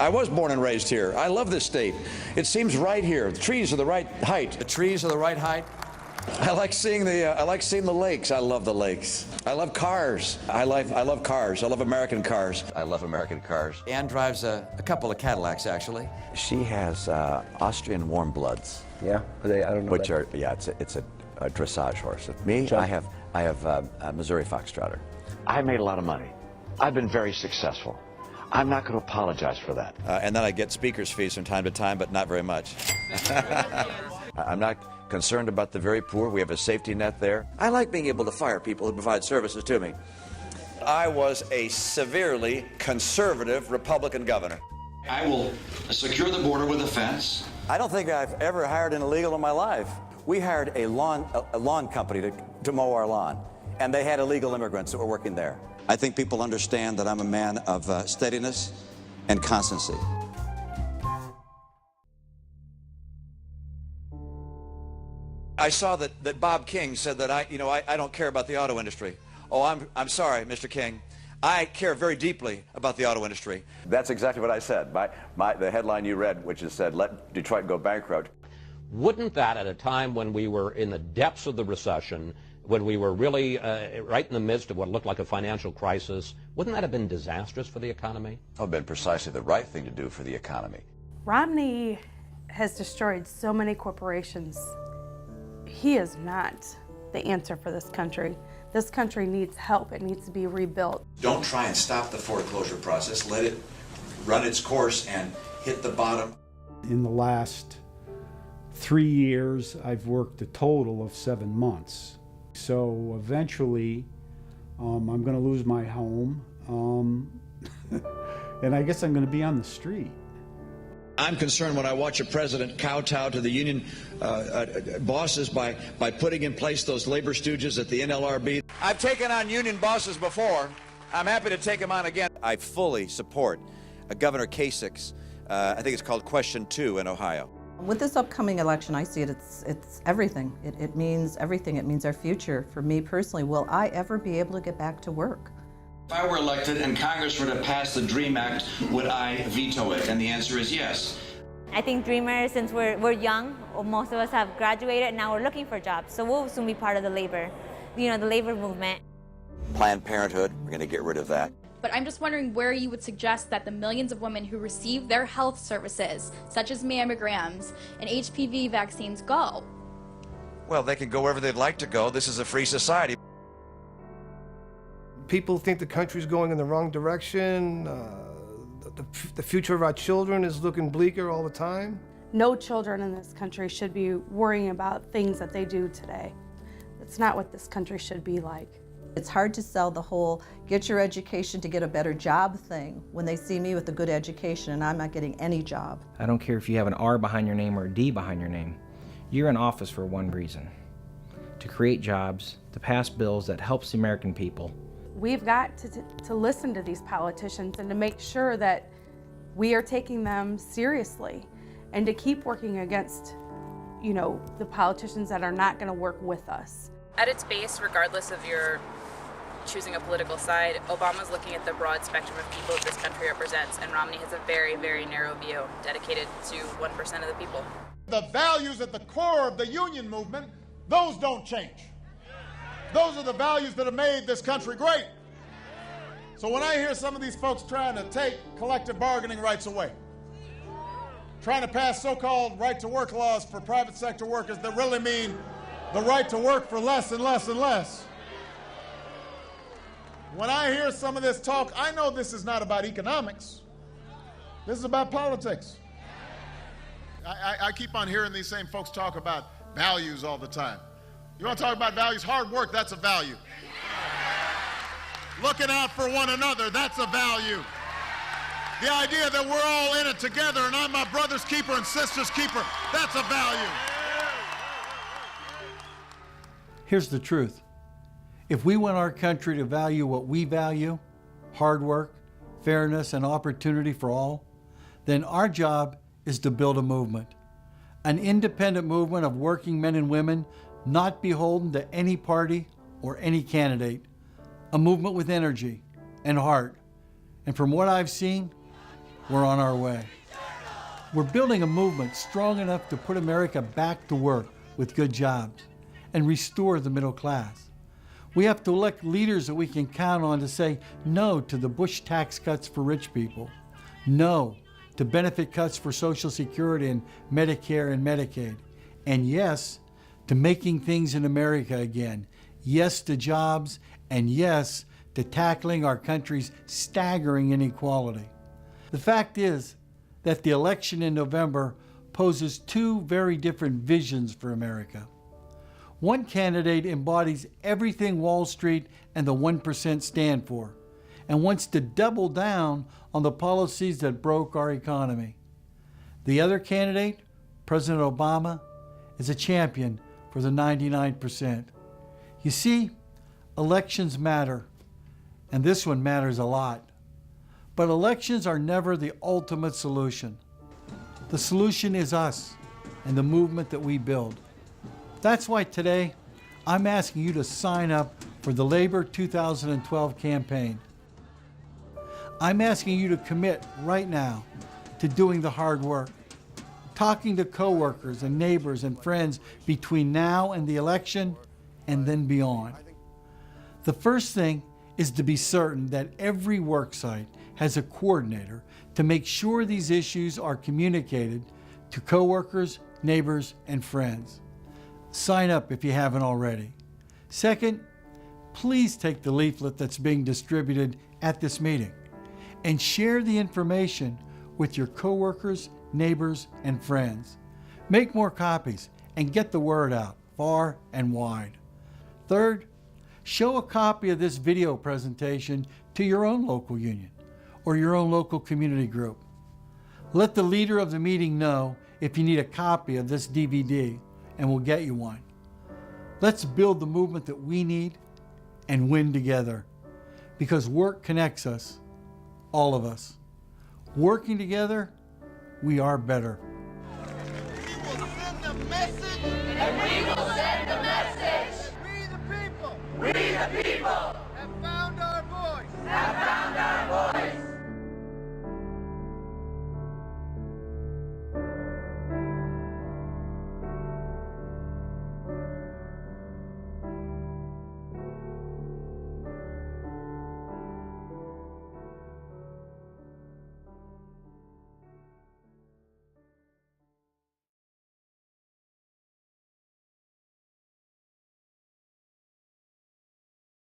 I was born and raised here. I love this state. It seems right here. The trees are the right height. The trees are the right height. I like seeing the lakes. I love the lakes. I love cars. I love cars. I love American cars. I love American cars. Ann drives a couple of Cadillacs, actually. She has Austrian warm bloods. Yeah, I don't know. Which are it's a dressage horse. Me, I have a Missouri Foxtrotter. I made a lot of money. I've been very successful. I'm not going to apologize for that. And then I get speaker's fees from time to time, but not very much. I'm not concerned about the very poor. We have a safety net there. I like being able to fire people who provide services to me. I was a severely conservative Republican governor. I will secure the border with a fence. I don't think I've ever hired an illegal in my life. We hired a lawn company to mow our lawn, and they had illegal immigrants that were working there. I think people understand that I'm a man of steadiness and constancy. I saw that Bob King said that I don't care about the auto industry. Oh, I'm sorry, Mr. King. I care very deeply about the auto industry. That's exactly what I said. The headline you read, which is said, "Let Detroit go bankrupt." Wouldn't that, at a time when we were in the depths of the recession, when we were really right in the midst of what looked like a financial crisis, wouldn't that have been disastrous for the economy? It would have been precisely the right thing to do for the economy. Romney has destroyed so many corporations. He is not the answer for this country. This country needs help. It needs to be rebuilt. Don't try and stop the foreclosure process. Let it run its course and hit the bottom. In the last 3 years, I've worked a total of 7 months. So eventually, I'm going to lose my home, and I guess I'm going to be on the street. I'm concerned when I watch a president kowtow to the union bosses by putting in place those labor stooges at the NLRB. I've taken on union bosses before. I'm happy to take them on again. I fully support Governor Kasich's, I think it's called Question 2 in Ohio. With this upcoming election, I see it's everything. It means everything. It means our future. For me personally, will I ever be able to get back to work? If I were elected and Congress were to pass the DREAM Act, would I veto it? And the answer is yes. I think Dreamers, since we're young, most of us have graduated, and now we're looking for jobs. So we'll soon be part of the labor movement. Planned Parenthood, we're going to get rid of that. But I'm just wondering where you would suggest that the millions of women who receive their health services, such as mammograms and HPV vaccines, go. Well, they can go wherever they'd like to go. This is a free society. People think the country's going in the wrong direction. The future of our children is looking bleaker all the time. No children in this country should be worrying about things that they do today. That's not what this country should be like. It's hard to sell the whole get your education to get a better job thing when they see me with a good education and I'm not getting any job. I don't care if you have an R behind your name or a D behind your name. You're in office for one reason: to create jobs, to pass bills that helps the American people. We've got to listen to these politicians and to make sure that we are taking them seriously and to keep working against, the politicians that are not going to work with us. At its base, regardless of your choosing a political side, Obama's looking at the broad spectrum of people that this country represents, and Romney has a very, very narrow view dedicated to 1% of the people. The values at the core of the union movement, those don't change. Those are the values that have made this country great. So when I hear some of these folks trying to take collective bargaining rights away, trying to pass so-called right-to-work laws for private sector workers that really mean the right to work for less and less and less. When I hear some of this talk, I know this is not about economics. This is about politics. I keep on hearing these same folks talk about values all the time. You want to talk about values? Hard work, that's a value. Looking out for one another, that's a value. The idea that we're all in it together and I'm my brother's keeper and sister's keeper, that's a value. Here's the truth. If we want our country to value what we value, hard work, fairness, and opportunity for all, then our job is to build a movement. An independent movement of working men and women, not beholden to any party or any candidate. A movement with energy and heart. And from what I've seen, we're on our way. We're building a movement strong enough to put America back to work with good jobs and restore the middle class. We have to elect leaders that we can count on to say no to the Bush tax cuts for rich people, no to benefit cuts for Social Security and Medicare and Medicaid, and yes to making things in America again, yes to jobs, and yes to tackling our country's staggering inequality. The fact is that the election in November poses two very different visions for America. One candidate embodies everything Wall Street and the 1% stand for, and wants to double down on the policies that broke our economy. The other candidate, President Obama, is a champion for the 99%. You see, elections matter, and this one matters a lot. But elections are never the ultimate solution. The solution is us and the movement that we build. That's why today, I'm asking you to sign up for the Labor 2012 campaign. I'm asking you to commit right now to doing the hard work, talking to coworkers and neighbors and friends between now and the election and then beyond. The first thing is to be certain that every worksite has a coordinator to make sure these issues are communicated to coworkers, neighbors, and friends. Sign up if you haven't already. Second, please take the leaflet that's being distributed at this meeting and share the information with your coworkers, neighbors, and friends. Make more copies and get the word out far and wide. Third, show a copy of this video presentation to your own local union or your own local community group. Let the leader of the meeting know if you need a copy of this DVD, and we'll get you one. Let's build the movement that we need and win together, because work connects us, all of us. Working together, we are better. We will send the message. And we will send the message. We the people. We the people.